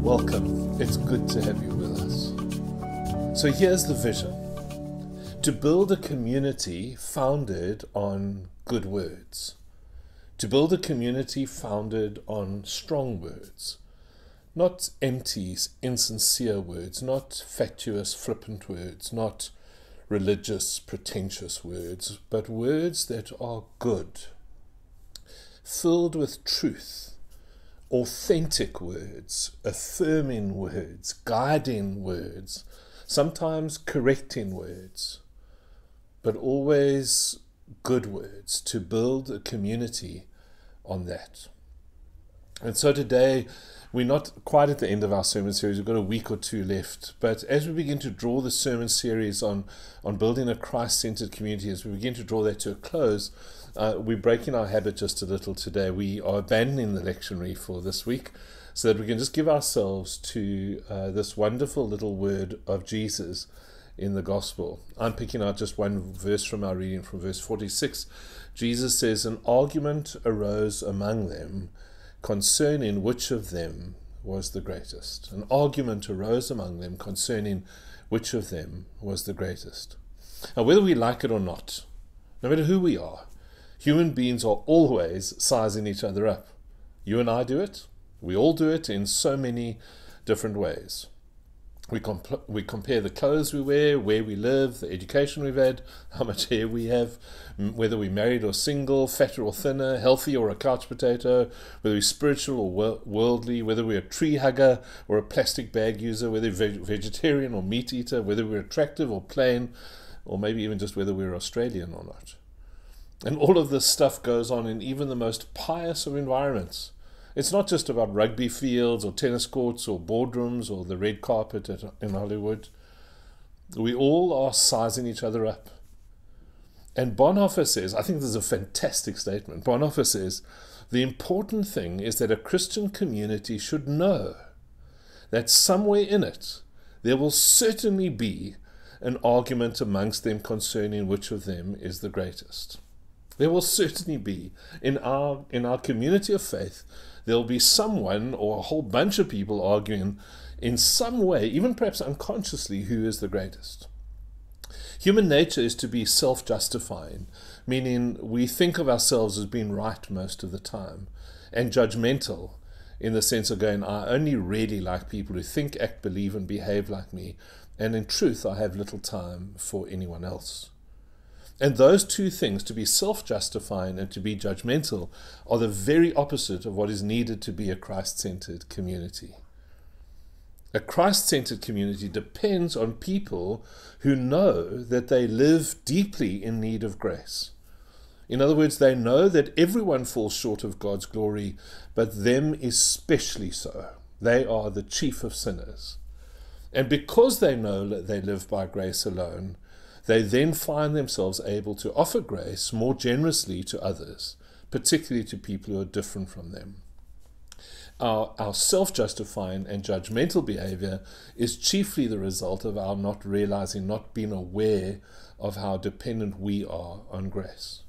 Welcome. It's good to have you with us. So here's the vision: to build a community founded on good words, to build a community founded on strong words, not empty, insincere words, not fatuous, flippant words, not religious, pretentious words, but words that are good, filled with truth, authentic words, affirming words, guiding words, sometimes correcting words, but always good words, to build a community on that. And so today, we're not quite at the end of our sermon series. We've got a week or two left. But as we begin to draw the sermon series on building a Christ-centered community, as we begin to draw that to a close, we're breaking our habit just a little today. We are abandoning the lectionary for this week so that we can just give ourselves to this wonderful little word of Jesus in the gospel. I'm picking out just one verse from our reading, from verse 46. Jesus says, "An argument arose among them concerning which of them was the greatest." An argument arose among them concerning which of them was the greatest. Now, whether we like it or not, no matter who we are, human beings are always sizing each other up. You and I do it. We all do it in so many different ways. We compare the clothes we wear, where we live, the education we've had, how much hair we have, whether we're married or single, fatter or thinner, healthy or a couch potato, whether we're spiritual or worldly, whether we're a tree hugger or a plastic bag user, whether we're vegetarian or meat eater, whether we're attractive or plain, or maybe even just whether we're Australian or not. And all of this stuff goes on in even the most pious of environments. It's not just about rugby fields or tennis courts or boardrooms or the red carpet in Hollywood. We all are sizing each other up. And Bonhoeffer says, I think this is a fantastic statement. Bonhoeffer says, the important thing is that a Christian community should know that somewhere in it there will certainly be an argument amongst them concerning which of them is the greatest. There will certainly be, in our community of faith, there'll be someone or a whole bunch of people arguing in some way, even perhaps unconsciously, who is the greatest. Human nature is to be self-justifying, meaning we think of ourselves as being right most of the time, and judgmental in the sense of going, I only really like people who think, act, believe, and behave like me, and in truth, I have little time for anyone else. And those two things, to be self-justifying and to be judgmental, are the very opposite of what is needed to be a Christ-centered community. A Christ-centered community depends on people who know that they live deeply in need of grace. In other words, they know that everyone falls short of God's glory, but them especially so. They are the chief of sinners. And because they know that they live by grace alone, they then find themselves able to offer grace more generously to others, particularly to people who are different from them. Our self-justifying and judgmental behavior is chiefly the result of our not realizing, not being aware of how dependent we are on grace.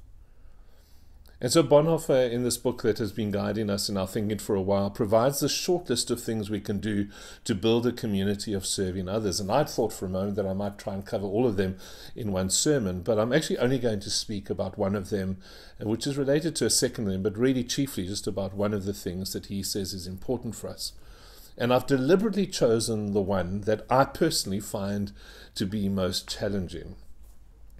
And so Bonhoeffer, in this book that has been guiding us in our thinking for a while, provides a short list of things we can do to build a community of serving others. And I'd thought for a moment that I might try and cover all of them in one sermon, but I'm actually only going to speak about one of them, which is related to a second of them, but really chiefly just about one of the things that he says is important for us. And I've deliberately chosen the one that I personally find to be most challenging.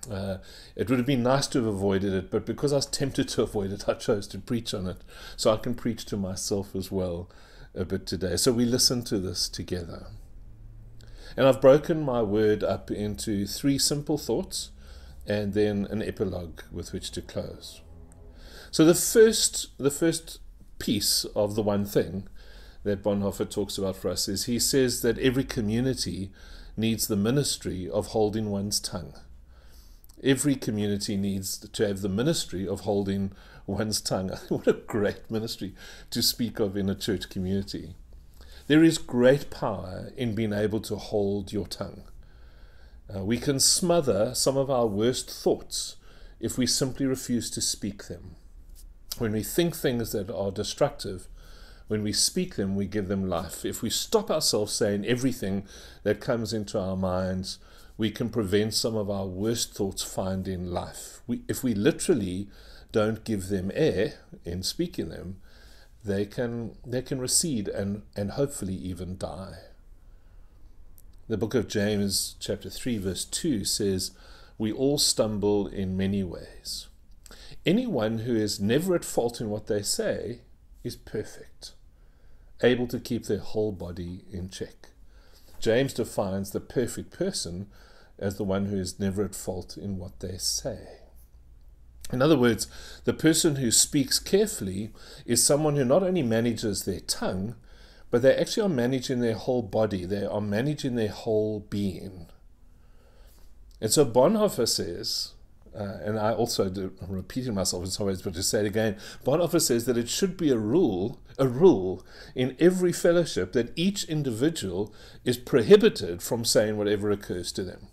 It would have been nice to have avoided it, but because I was tempted to avoid it, I chose to preach on it, so I can preach to myself as well a bit today. So we listen to this together. And I've broken my word up into 3 simple thoughts and then an epilogue with which to close. So the first piece of the one thing that Bonhoeffer talks about for us is he says that every community needs the ministry of holding one's tongue. Every community needs to have the ministry of holding one's tongue. What a great ministry to speak of in a church community. There is great power in being able to hold your tongue. We can smother some of our worst thoughts if we simply refuse to speak them. When we think things that are destructive, when we speak them, we give them life. If we stop ourselves saying everything that comes into our minds, we can prevent some of our worst thoughts finding life. If we literally don't give them air in speaking them, they can recede and hopefully even die. The book of James, chapter 3, verse 2 says, "We all stumble in many ways." Anyone who is never at fault in what they say is perfect, able to keep their whole body in check. James defines the perfect person as the one who is never at fault in what they say. In other words, the person who speaks carefully is someone who not only manages their tongue, but they actually are managing their whole body. They are managing their whole being. And so Bonhoeffer says, and I also do, I'm repeating myself in some ways, but to say it again, Bonhoeffer says that it should be a rule in every fellowship that each individual is prohibited from saying whatever occurs to them.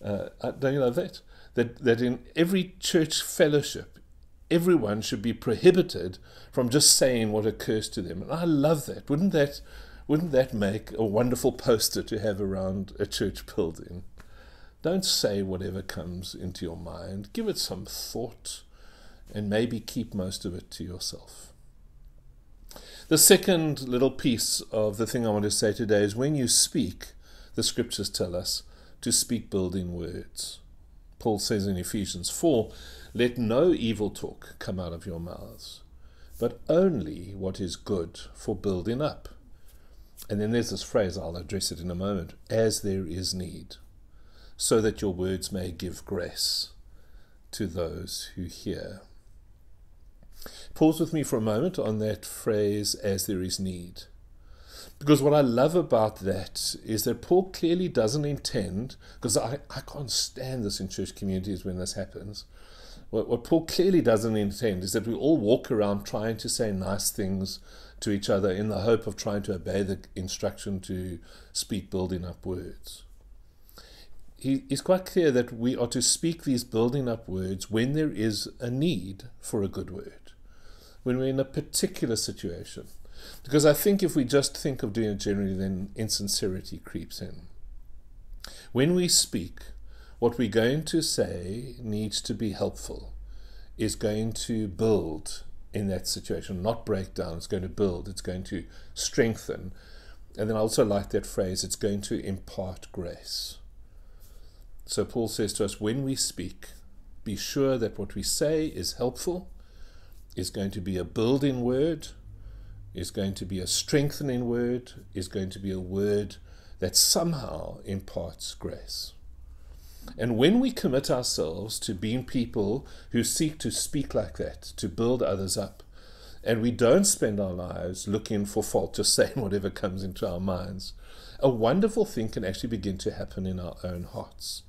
Don't you love that? That in every church fellowship, everyone should be prohibited from just saying what occurs to them. And I love that. Wouldn't that make a wonderful poster to have around a church building? Don't say whatever comes into your mind. Give it some thought and maybe keep most of it to yourself. The second little piece of the thing I want to say today is when you speak, the scriptures tell us to speak building words. Paul says in Ephesians 4, "Let no evil talk come out of your mouths, but only what is good for building up." And then there's this phrase, I'll address it in a moment, "as there is need, so that your words may give grace to those who hear." Pause with me for a moment on that phrase, "as there is need." Because what I love about that is that Paul clearly doesn't intend, because I can't stand this in church communities when this happens. What Paul clearly doesn't intend is that we all walk around trying to say nice things to each other in the hope of trying to obey the instruction to speak building up words. He's quite clear that we are to speak these building up words when there is a need for a good word, when we're in a particular situation. Because I think if we just think of doing it generally, then insincerity creeps in. When we speak, what we're going to say needs to be helpful, is going to build in that situation, not break down. It's going to build, it's going to strengthen. And then I also like that phrase, it's going to impart grace. So Paul says to us, when we speak, be sure that what we say is helpful, is going to be a building word, is going to be a strengthening word, is going to be a word that somehow imparts grace. And when we commit ourselves to being people who seek to speak like that, to build others up, and we don't spend our lives looking for fault, just saying whatever comes into our minds, a wonderful thing can actually begin to happen in our own hearts.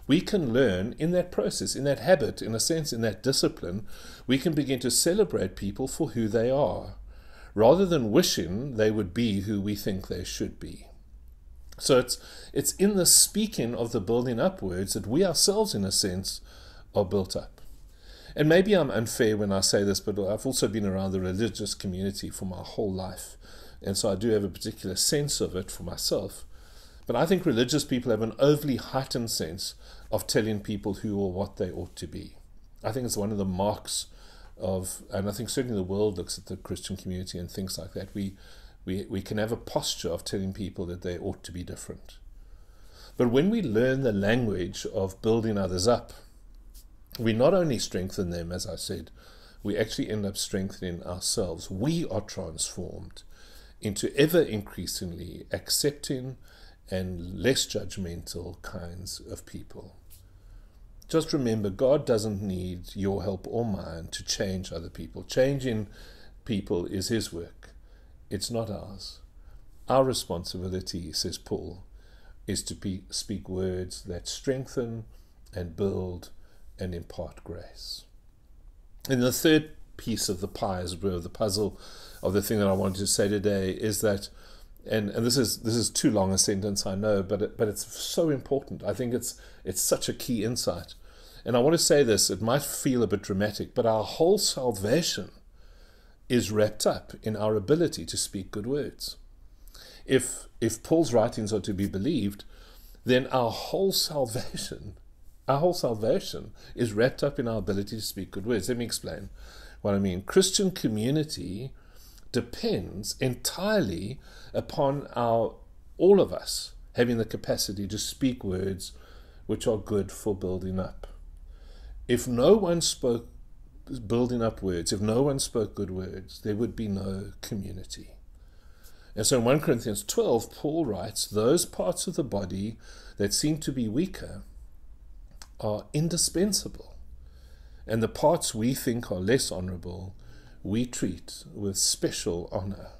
We can learn in that process, in that habit, in a sense, in that discipline, we can begin to celebrate people for who they are, rather than wishing they would be who we think they should be. So it's in the speaking of the building up words that we ourselves, in a sense, are built up. And maybe I'm unfair when I say this, but I've also been around the religious community for my whole life, and so I do have a particular sense of it for myself. But I think religious people have an overly heightened sense of telling people who or what they ought to be. I think it's one of the marks of, and I think certainly the world looks at the Christian community and things like that, we can have a posture of telling people that they ought to be different. But when we learn the language of building others up, we not only strengthen them, as I said, we actually end up strengthening ourselves. We are transformed into ever increasingly accepting and less judgmental kinds of people. Just remember, God doesn't need your help or mine to change other people. Changing people is His work. It's not ours. Our responsibility, says Paul, is to speak words that strengthen and build and impart grace. And the third piece of the pie, as it were, of the puzzle of the thing that I wanted to say today is that, and this is too long a sentence, I know, but it's so important. I think it's such a key insight. And I want to say this, it might feel a bit dramatic, but our whole salvation is wrapped up in our ability to speak good words. If Paul's writings are to be believed, then our whole salvation is wrapped up in our ability to speak good words. Let me explain what I mean. Christian community depends entirely upon all of us having the capacity to speak words which are good for building up. If no one spoke building up words, if no one spoke good words, there would be no community. And so in 1 Corinthians 12, Paul writes, those parts of the body that seem to be weaker are indispensable, and the parts we think are less honorable, we treat with special honor.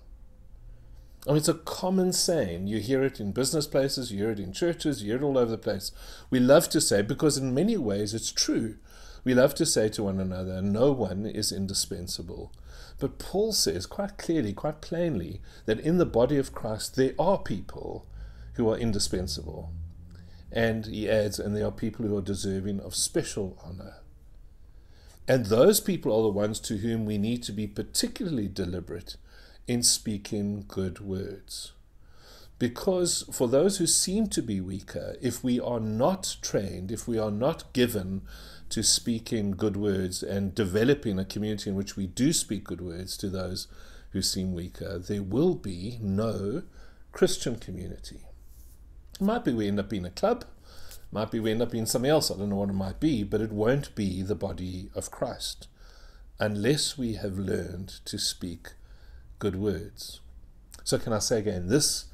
I mean, it's a common saying. You hear it in business places, you hear it in churches, you hear it all over the place. We love to say, because in many ways it's true, we love to say to one another, no one is indispensable. But Paul says quite clearly, quite plainly, that in the body of Christ there are people who are indispensable. And he adds, and there are people who are deserving of special honor. And those people are the ones to whom we need to be particularly deliberate in speaking good words. Because for those who seem to be weaker, if we are not trained, if we are not given to speaking good words and developing a community in which we do speak good words to those who seem weaker, there will be no Christian community. It might be we end up being a club, might be we end up being something else, I don't know what it might be, but it won't be the body of Christ unless we have learned to speak good words. So can I say again, this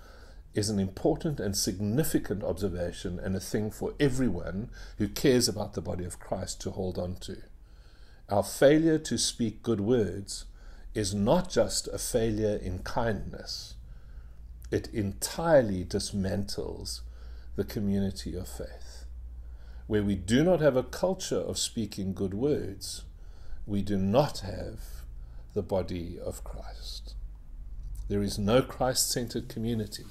is an important and significant observation and a thing for everyone who cares about the body of Christ to hold on to. Our failure to speak good words is not just a failure in kindness. It entirely dismantles the community of faith. Where we do not have a culture of speaking good words, we do not have the body of Christ. There is no Christ-centered community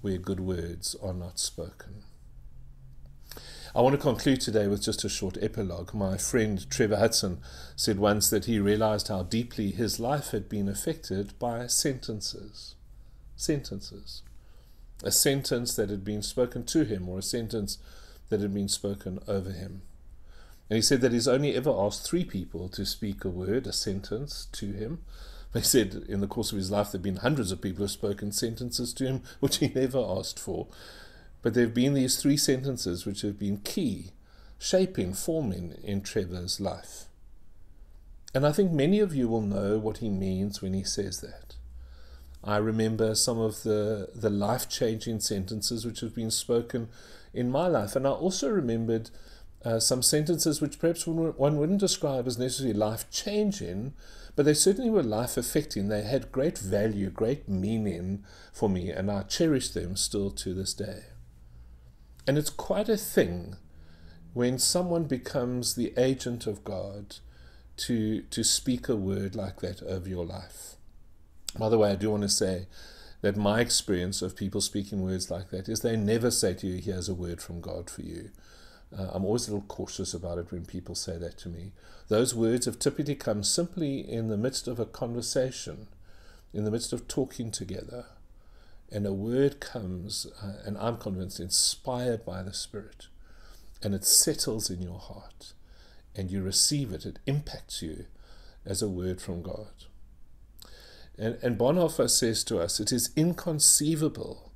where good words are not spoken. I want to conclude today with just a short epilogue. My friend Trevor Hudson said once that he realized how deeply his life had been affected by sentences. Sentences. A sentence that had been spoken to him, or a sentence that had been spoken over him. And he said that he's only ever asked 3 people to speak a word, a sentence, to him. He said in the course of his life there have been hundreds of people who have spoken sentences to him which he never asked for. But there have been these 3 sentences which have been key, shaping, forming in Trevor's life. And I think many of you will know what he means when he says that. I remember some of the life-changing sentences which have been spoken in my life. And I also remembered some sentences which perhaps one wouldn't describe as necessarily life-changing, but they certainly were life-affecting. They had great value, great meaning for me, and I cherish them still to this day. And it's quite a thing when someone becomes the agent of God to speak a word like that over your life. By the way, I do want to say that my experience of people speaking words like that is they never say to you, here's a word from God for you. I'm always a little cautious about it when people say that to me. Those words have typically come simply in the midst of a conversation, in the midst of talking together. And a word comes, and I'm convinced, inspired by the Spirit. And it settles in your heart. And you receive it. It impacts you as a word from God. And Bonhoeffer says to us, it is inconceivable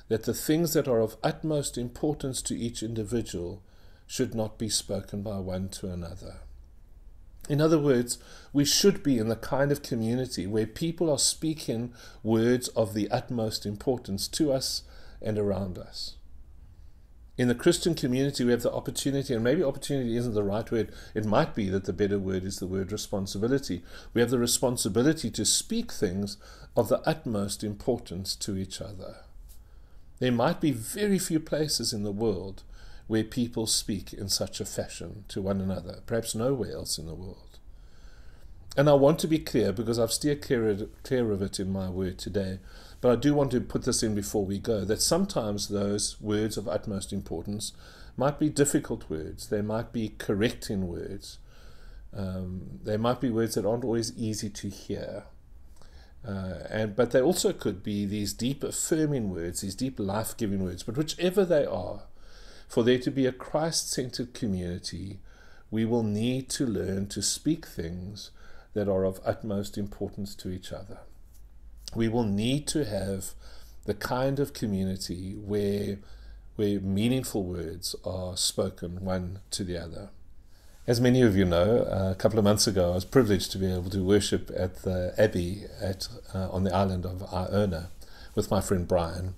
that the things that are of utmost importance to each individual should not be spoken by one to another. In other words, we should be in the kind of community where people are speaking words of the utmost importance to us and around us. In the Christian community, we have the opportunity, and maybe opportunity isn't the right word, it might be that the better word is the word responsibility. We have the responsibility to speak things of the utmost importance to each other. There might be very few places in the world where people speak in such a fashion to one another, perhaps nowhere else in the world. And I want to be clear, because I've steered clear of it in my word today, but I do want to put this in before we go, that sometimes those words of utmost importance might be difficult words. They might be correcting words. They might be words that aren't always easy to hear. But they also could be these deep affirming words, these deep life-giving words. But whichever they are, for there to be a Christ-centered community, we will need to learn to speak things that are of utmost importance to each other. We will need to have the kind of community where meaningful words are spoken one to the other. As many of you know, a couple of months ago I was privileged to be able to worship at the Abbey on the island of Iona with my friend Brian.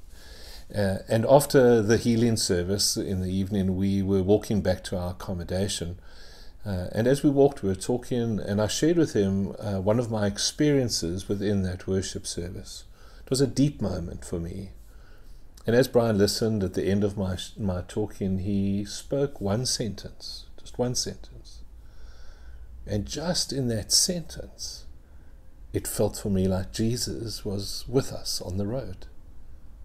And after the healing service in the evening, we were walking back to our accommodation. And as we walked, we were talking, and I shared with him one of my experiences within that worship service. It was a deep moment for me. And as Brian listened at the end of my talking, he spoke one sentence, just one sentence. And just in that sentence, it felt for me like Jesus was with us on the road.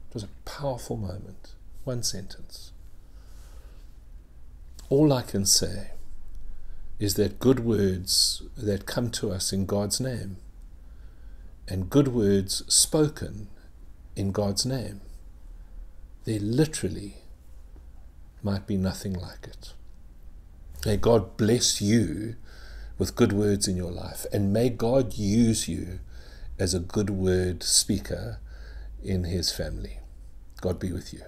It was a powerful moment, one sentence. All I can say is that good words that come to us in God's name, and good words spoken in God's name, there literally might be nothing like it. May God bless you with good words in your life, and may God use you as a good word speaker in His family. God be with you.